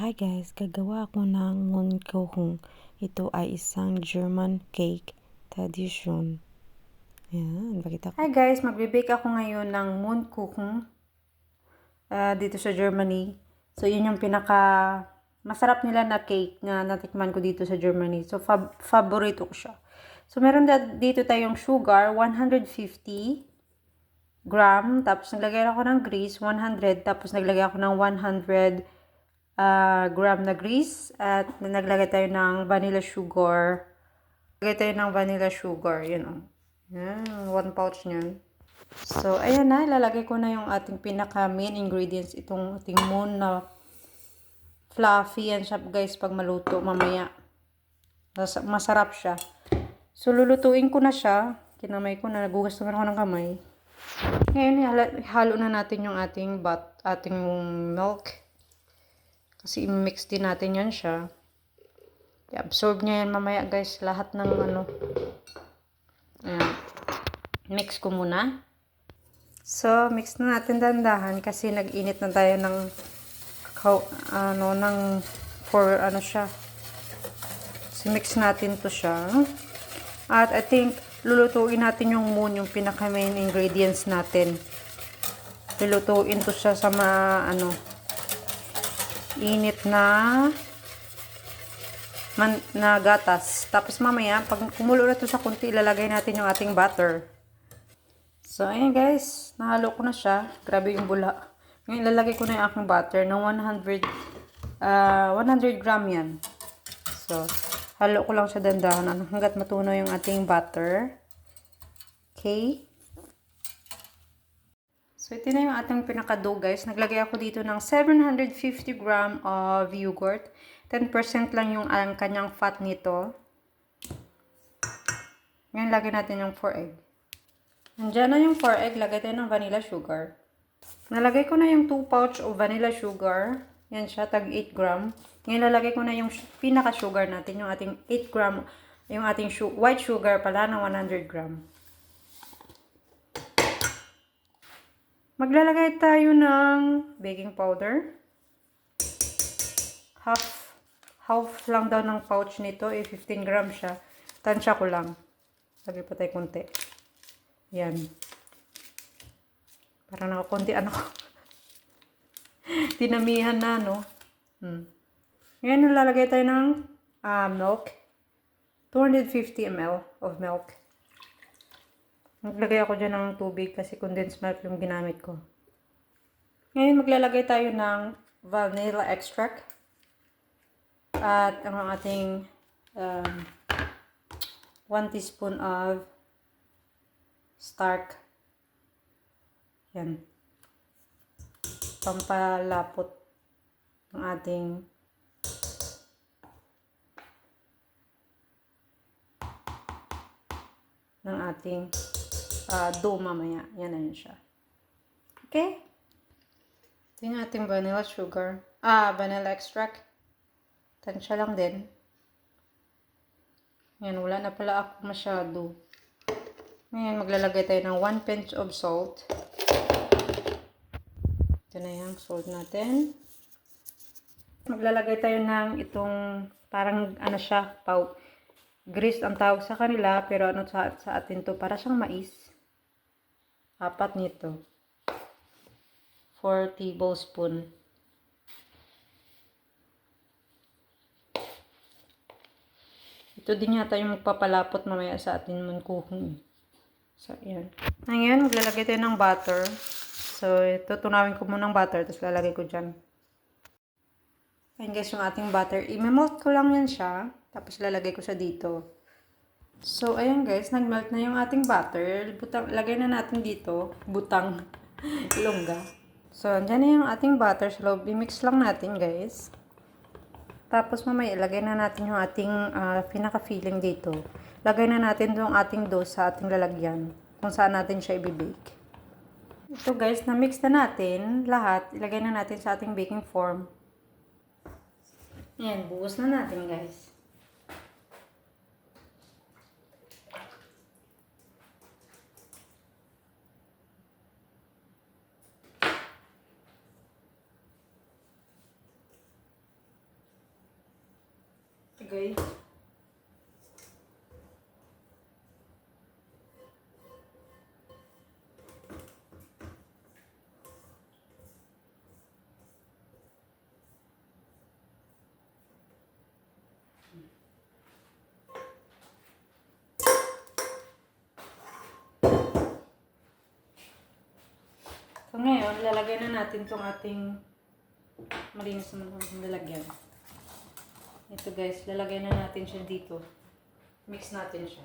Hi guys, gagawa ako ng Mohnkuchen. Ito ay isang German cake tradition. Ayan, bakit ako? Hi guys, magbe-bake ako ngayon ng Mohnkuchen dito sa Germany. So, yun yung pinaka masarap nila na cake na natikman ko dito sa Germany. So, favorito ko siya. So, meron dito tayong sugar, 150 gram. Tapos, naglagay ako ng grease, 100. Tapos, naglagay ako ng 100 gram na grease at naglagay tayo ng vanilla sugar. Naglagay tayo ng vanilla sugar, yun o. Yan, 1 pouch niyan. So, ayan na, ilalagay ko na yung ating pinaka main ingredients, itong ating moon na fluffy yan siya guys pag maluto mamaya. Masarap siya. So, lulutuin ko na siya. Kinamay ko na, nagugas naman ako ng kamay. Ngayon, halo na natin yung ating milk. Kasi i-mix din natin yan siya. I-absorb niya yan mamaya guys. Lahat ng ano. Ayan. Mix ko muna. So, mix na natin dandahan kasi nag-init na tayo ng siya. So, mix natin to siya. At I think, lulutuin natin yung moon, yung pinaka main ingredients natin. Lulutuin to siya sa init na gatas. Tapos mamaya, pag kumulo na to sa kunti, ilalagay natin yung ating butter. So, ayan guys, nahalo ko na siya. Grabe yung bula. Ngayon, ilalagay ko na yung aking butter ng 100 gram yan. So, halo ko lang siya dandahan hanggat matunaw yung ating butter. Okay. So, ito na yung ating pinaka-dough guys. Naglagay ako dito ng 750 gram of yogurt. 10% lang yung kanyang fat nito. Ngayon, lagay natin yung 4 egg. Nandiyan na yung 4 egg. Lagay tayo ng vanilla sugar. Nalagay ko na yung 2 pouch of vanilla sugar. Yan siya, tag 8 gram. Ngayon, lalagay ko na yung pinaka-sugar natin. Yung ating 8 gram. Yung ating white sugar pala na 100 gram. Maglalagay tayo ng baking powder. Half lang daw ng pouch nito. 15 gram siya. Tansya ko lang. Lagay pa tayo konti. Yan. Parang nakakunti Tinamihan na, no? Ngayon, lalagay tayo ng milk. 250 ml of milk. Naglagay ako dyan ng tubig kasi condensed milk yung ginamit ko. Ngayon, maglalagay tayo ng vanilla extract. At ang ating 1 teaspoon of starch. Yan. Pampalapot ng ating dough mamaya. Yan na yun siya. Okay? Ito yung ating vanilla sugar. Vanilla extract. Tansya lang din. Yan, wala na pala ako masyado. Ngayon, maglalagay tayo ng 1 pinch of salt. Ito na yung salt natin. Maglalagay tayo ng itong parang grease ang tawag sa kanila, pero sa atin to para siyang mais. 4 nito. 4 tablespoon. Ito din yata yung magpapalapot mamaya sa atin Mohnkuchen. So, yan. Ngayon, maglalagay tayo ng butter. So, ito, tunawin ko muna ng butter, tapos lalagay ko dyan. Ayan guys, yung ating butter. I-melt ko lang yan siya, tapos lalagay ko siya dito. So, ayan guys, nag-melt na yung ating butter. Lagay na natin dito, butang, longga. So, andyan na yung ating butter sa loob. I-mix lang natin guys. Tapos mamaya, ilagay na natin yung ating pinaka-filling dito. Lagay na natin yung ating dough sa ating lalagyan, kung saan natin siya i-bake. Ito guys, na-mix na natin lahat. Ilagay na natin sa ating baking form. Ayan, buhos na natin guys. guys. So ngayon, lalagay na natin tong ating malinis na lalagyan. Ito guys, lalagay na natin siya dito. Mix natin siya.